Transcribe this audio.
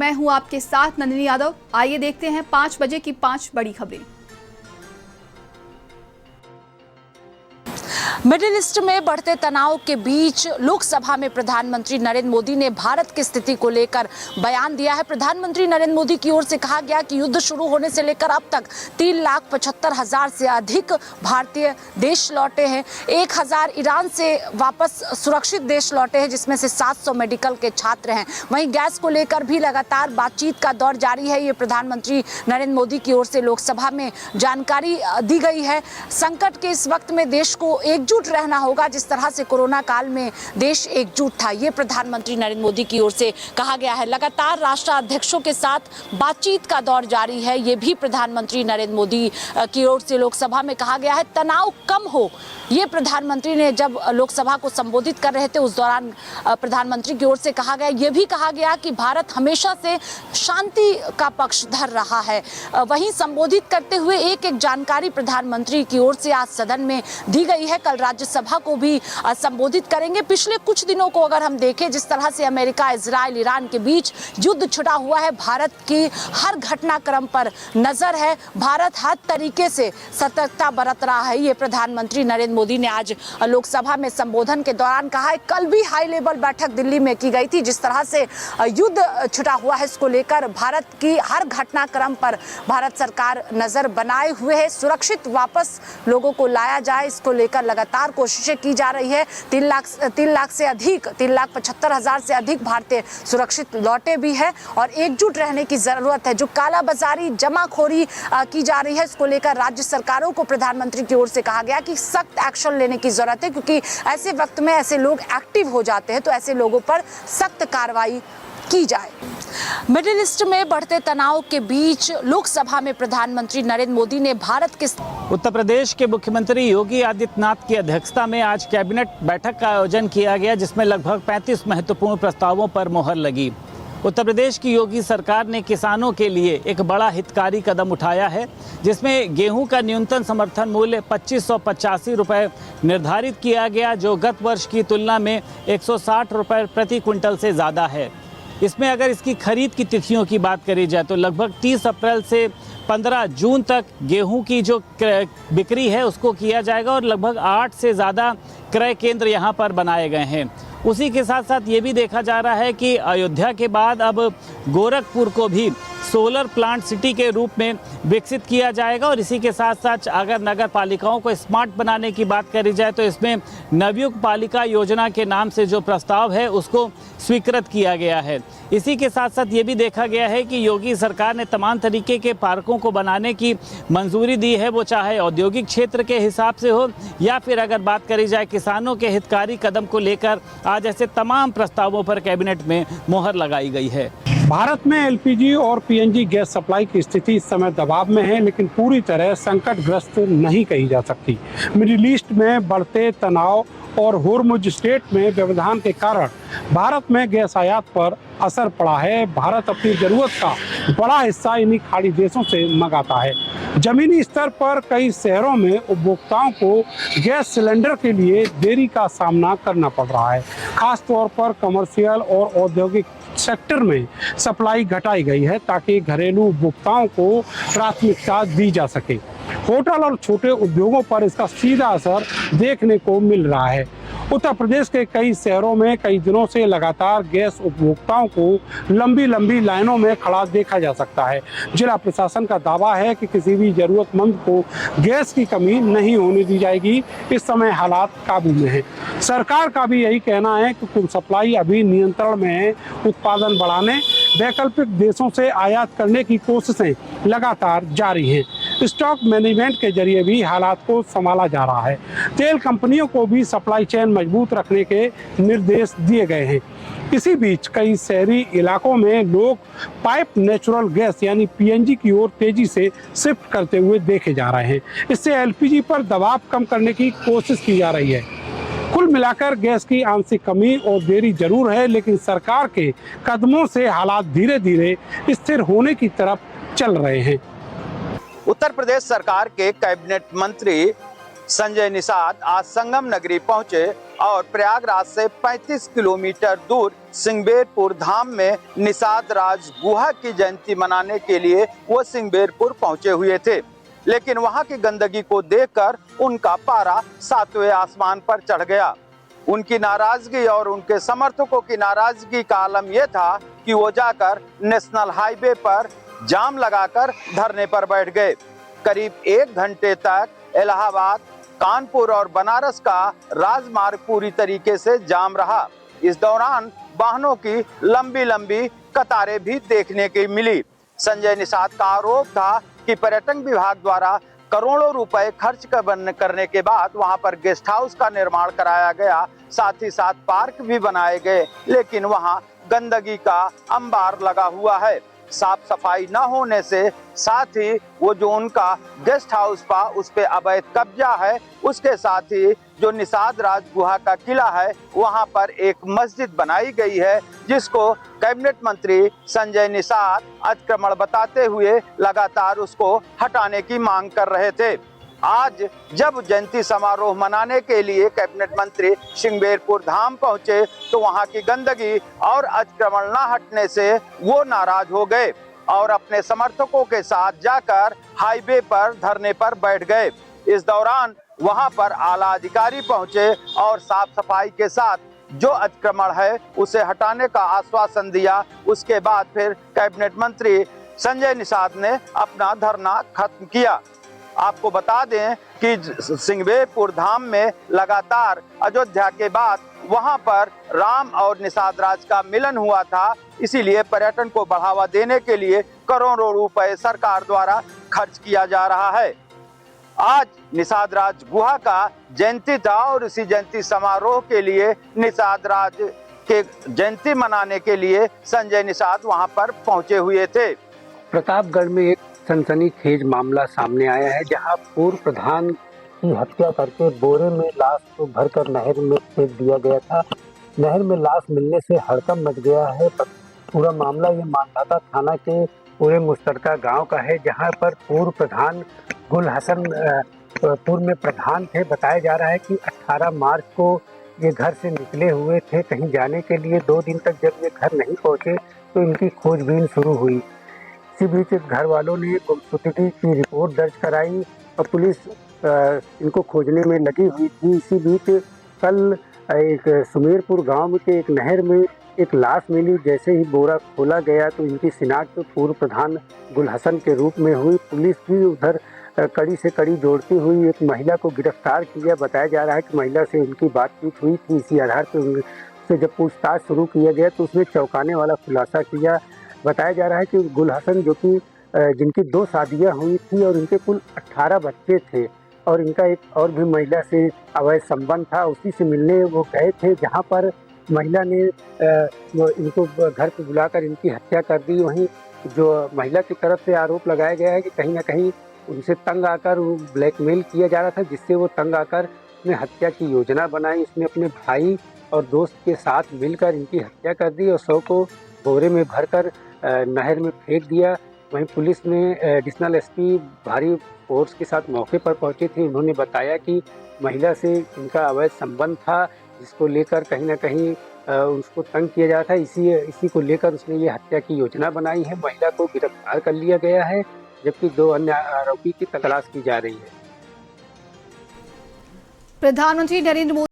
मैं हूं आपके साथ नंदिनी यादव। आइए देखते हैं 5 बजे की 5 बड़ी खबरें। मिडिल ईस्ट में बढ़ते तनाव के बीच लोकसभा में प्रधानमंत्री नरेंद्र मोदी ने भारत की स्थिति को लेकर बयान दिया है। प्रधानमंत्री नरेंद्र मोदी की ओर से कहा गया कि युद्ध शुरू होने से लेकर अब तक 3,75,000 से अधिक भारतीय देश लौटे हैं। 1,000 ईरान से वापस सुरक्षित देश लौटे हैं, जिसमें से 700 मेडिकल के छात्र हैं। वहीं गैस को लेकर भी लगातार बातचीत का दौर जारी है। ये प्रधानमंत्री नरेंद्र मोदी की ओर से लोकसभा में जानकारी दी गई है। संकट के इस वक्त में देश को एकजुट रहना होगा, जिस तरह से कोरोना काल में देश एकजुट था। ये प्रधानमंत्री नरेंद्र मोदी की ओर से कहा गया है। लगातार राष्ट्राध्यक्षों के साथ बातचीत का दौर जारी है। ये भी प्रधानमंत्री नरेंद्र मोदी की ओर से लोकसभा में कहा गया है। तनाव कम हो, ये प्रधानमंत्री ने जब लोकसभा को संबोधित कर रहे थे उस दौरान प्रधानमंत्री की ओर से कहा गया। ये भी कहा गया कि भारत हमेशा से शांति का पक्ष धर रहा है। वहीं संबोधित करते हुए एक जानकारी प्रधानमंत्री की ओर से आज सदन में दी गई है। कल राज्यसभा को भी संबोधित करेंगे। पिछले कुछ दिनों को अगर हम देखें, जिस तरह से अमेरिका, इजराइल, ईरान के बीच युद्ध छिड़ा हुआ है, भारत की हर घटनाक्रम पर नजर है। भारत हर तरीके से सतर्कता बरत रहा है। ये प्रधानमंत्री नरेंद्र मोदी ने आज लोकसभा में संबोधन के दौरान कहा है। कल भी हाई लेवल बैठक दिल्ली में की गई थी। जिस तरह से युद्ध छिड़ा हुआ है, इसको लेकर भारत की हर घटनाक्रम पर भारत सरकार नजर बनाए हुए है। सुरक्षित वापस लोगों को लाया जाए, इसको लेकर लगातार कोशिशें की जा रही है। 3,75,000 से अधिक भारतीय सुरक्षित लौटे भी है और एकजुट रहने की जरूरत है। जो कालाबाजारी, जमाखोरी की जा रही है, इसको लेकर राज्य सरकारों को प्रधानमंत्री की ओर से कहा गया कि सख्त एक्शन लेने की जरूरत है, क्योंकि ऐसे वक्त में ऐसे लोग एक्टिव हो जाते हैं, तो ऐसे लोगों पर सख्त कार्रवाई की जाए। मिडिल ईस्ट में बढ़ते तनाव के बीच लोकसभा में प्रधानमंत्री नरेंद्र मोदी ने भारत के उत्तर प्रदेश के मुख्यमंत्री योगी आदित्यनाथ की अध्यक्षता में आज कैबिनेट बैठक का आयोजन किया गया, जिसमें लगभग 35 महत्वपूर्ण प्रस्तावों पर मुहर लगी। उत्तर प्रदेश की योगी सरकार ने किसानों के लिए एक बड़ा हितकारी कदम उठाया है, जिसमें गेहूं का न्यूनतम समर्थन मूल्य 2585 रुपये निर्धारित किया गया, जो गत वर्ष की तुलना में 160 रुपये प्रति क्विंटल से ज़्यादा है। इसमें अगर इसकी खरीद की तिथियों की बात करी जाए तो लगभग 30 अप्रैल से 15 जून तक गेहूं की जो बिक्री है उसको किया जाएगा और लगभग 8 से ज़्यादा क्रय केंद्र यहां पर बनाए गए हैं। उसी के साथ साथ ये भी देखा जा रहा है कि अयोध्या के बाद अब गोरखपुर को भी सोलर प्लांट सिटी के रूप में विकसित किया जाएगा। और इसी के साथ साथ अगर नगर पालिकाओं को स्मार्ट बनाने की बात करी जाए तो इसमें नवयुग पालिका योजना के नाम से जो प्रस्ताव है उसको स्वीकृत किया गया है। इसी के साथ साथ ये भी देखा गया है कि योगी सरकार ने तमाम तरीके के पार्कों को बनाने की मंजूरी दी है, वो चाहे औद्योगिक क्षेत्र के हिसाब से हो या फिर अगर बात करी जाए किसानों के हितकारी कदम को लेकर आज ऐसे तमाम प्रस्तावों पर कैबिनेट में मोहर लगाई गई है। भारत में एलपीजी और पीएनजी गैस सप्लाई की स्थिति इस समय दबाव में है, लेकिन पूरी तरह संकटग्रस्त नहीं कही जा सकती। मिडिल ईस्ट में बढ़ते तनाव और होर्मुज स्ट्रेट में व्यवधान के कारण भारत में गैस आयात पर असर पड़ा है। भारत अपनी जरूरत का बड़ा हिस्सा इन्हीं खाड़ी देशों से मंगाता है। जमीनी स्तर पर कई शहरों में उपभोक्ताओं को गैस सिलेंडर के लिए देरी का सामना करना पड़ रहा है। खास तौर पर कमर्शियल और औद्योगिक सेक्टर में सप्लाई घटाई गई है ताकि घरेलू उपभोक्ताओं को प्राथमिकता दी जा सके। होटल और छोटे उद्योगों पर इसका सीधा असर देखने को मिल रहा है। उत्तर प्रदेश के कई शहरों में कई दिनों से लगातार गैस उपभोक्ताओं को लंबी लंबी लाइनों में खड़ा देखा जा सकता है। जिला प्रशासन का दावा है कि किसी भी जरूरतमंद को गैस की कमी नहीं होने दी जाएगी। इस समय हालात काबू में है। सरकार का भी यही कहना है कि कुल सप्लाई अभी नियंत्रण में है। उत्पादन बढ़ाने, वैकल्पिक देशों से आयात करने की कोशिशें लगातार जारी हैं। स्टॉक मैनेजमेंट के जरिए भी हालात को संभाला जा रहा है। तेल कंपनियों को भी सप्लाई चेन मजबूत रखने के निर्देश दिए गए हैं। इसी बीच कई शहरी इलाकों में लोग पाइप नेचुरल गैस यानी पीएनजी की ओर तेजी से शिफ्ट करते हुए देखे जा रहे हैं। इससे एलपीजी पर दबाव कम करने की कोशिश की जा रही है। कुल मिलाकर गैस की आंशिक कमी और देरी जरूर है, लेकिन सरकार के कदमों से हालात धीरे धीरे स्थिर होने की तरफ चल रहे हैं। उत्तर प्रदेश सरकार के कैबिनेट मंत्री संजय निषाद आज संगम नगरी पहुंचे और प्रयागराज से 35 किलोमीटर दूर सिंगबेरपुर धाम में निषाद राज गुहा की जयंती मनाने के लिए वो सिंगबेरपुर पहुंचे हुए थे, लेकिन वहां की गंदगी को देखकर उनका पारा 7वें आसमान पर चढ़ गया। उनकी नाराजगी और उनके समर्थकों की नाराजगी का आलम यह था कि वो जाकर नेशनल हाईवे पर जाम लगाकर धरने पर बैठ गए। करीब 1 घंटे तक इलाहाबाद, कानपुर और बनारस का राजमार्ग पूरी तरीके से जाम रहा। इस दौरान वाहनों की लंबी लंबी कतारें भी देखने की मिली। संजय निषाद का आरोप था कि पर्यटन विभाग द्वारा करोड़ों रुपए खर्च करने के बाद वहां पर गेस्ट हाउस का निर्माण कराया गया, साथ ही साथ पार्क भी बनाए गए, लेकिन वहां गंदगी का अंबार लगा हुआ है। साफ सफाई न होने से साथ ही वो जो उनका गेस्ट हाउस था उस पे अवैध कब्जा है, उसके साथ ही जो निषाद राज गुहा का किला है वहां पर एक मस्जिद बनाई गई है, जिसको कैबिनेट मंत्री संजय निषाद अतिक्रमण बताते हुए लगातार उसको हटाने की मांग कर रहे थे। आज जब जयंती समारोह मनाने के लिए कैबिनेट मंत्री सिंगबेरपुर धाम पहुंचे तो वहां की गंदगी और अतिक्रमण न हटने से वो नाराज हो गए और अपने समर्थकों के साथ जाकर हाईवे पर धरने पर बैठ गए। इस दौरान वहां पर आला अधिकारी पहुंचे और साफ सफाई के साथ जो अतिक्रमण है उसे हटाने का आश्वासन दिया। उसके बाद फिर कैबिनेट मंत्री संजय निषाद ने अपना धरना खत्म किया। आपको बता दें कि सिंगबेरपुर धाम में लगातार अयोध्या के बाद वहां पर राम और निषाद राज का मिलन हुआ था, इसीलिए पर्यटन को बढ़ावा देने के लिए करोड़ों रुपए सरकार द्वारा खर्च किया जा रहा है। आज निषाद राज गुहा का जयंती था और इसी जयंती समारोह के लिए निषाद राज के जयंती मनाने के लिए संजय निषाद वहां पर पहुंचे हुए थे। प्रतापगढ़ में एक सनसनीखेज मामला सामने आया है, जहां पूर्व प्रधान की हत्या करके बोरे में लाश को भरकर नहर में फेंक दिया गया था। नहर में लाश मिलने से हड़कंप मच गया है। पूरा मामला ये मानधाता थाना के पूरे मुश्तरका गांव का है, जहां पर पूर्व प्रधान गुल हसन पूर्व में प्रधान थे। बताया जा रहा है कि 18 मार्च को ये घर से निकले हुए थे कहीं जाने के लिए। 2 दिन तक जब ये घर नहीं पहुंचे तो इनकी खोजबीन शुरू हुई। इसी बीच घर वालों ने गुमशुदगी की रिपोर्ट दर्ज कराई और पुलिस इनको खोजने में लगी हुई थी। इसी बीच कल एक सुमेरपुर गांव के एक नहर में एक लाश मिली। जैसे ही बोरा खोला गया तो इनकी शिनाख्त पूर्व प्रधान गुल हसन के रूप में हुई। पुलिस भी उधर कड़ी से कड़ी जोड़ती हुई एक महिला को गिरफ्तार किया। बताया जा रहा है कि महिला से उनकी बातचीत हुई थी। इसी आधार पर उनसे जब पूछताछ शुरू किया गया तो उसने चौंकाने वाला खुलासा किया। बताया जा रहा है कि गुल हसन जो कि जिनकी 2 शादियां हुई थी और इनके कुल 18 बच्चे थे और इनका एक और भी महिला से अवैध संबंध था, उसी से मिलने वो गए थे, जहां पर महिला ने इनको घर पे बुलाकर इनकी हत्या कर दी। वहीं जो महिला की तरफ से आरोप लगाया गया है कि कहीं ना कहीं उनसे तंग आकर ब्लैकमेल किया जा रहा था, जिससे वो तंग आकर उसने हत्या की योजना बनाई। उसने अपने भाई और दोस्त के साथ मिलकर इनकी हत्या कर दी और शव को बोरे में भरकर नहर में फेंक दिया। वहीं पुलिस ने एडिशनल एसपी भारी फोर्स के साथ मौके पर पहुंचे थे। उन्होंने बताया कि महिला से इनका अवैध संबंध था, जिसको लेकर कहीं ना कहीं उसको तंग किया जा रहा था। इसी को लेकर उसने ये हत्या की योजना बनाई है। महिला को गिरफ्तार कर लिया गया है, जबकि 2 अन्य आरोपी की तलाश की जा रही है। प्रधानमंत्री नरेंद्र मोदी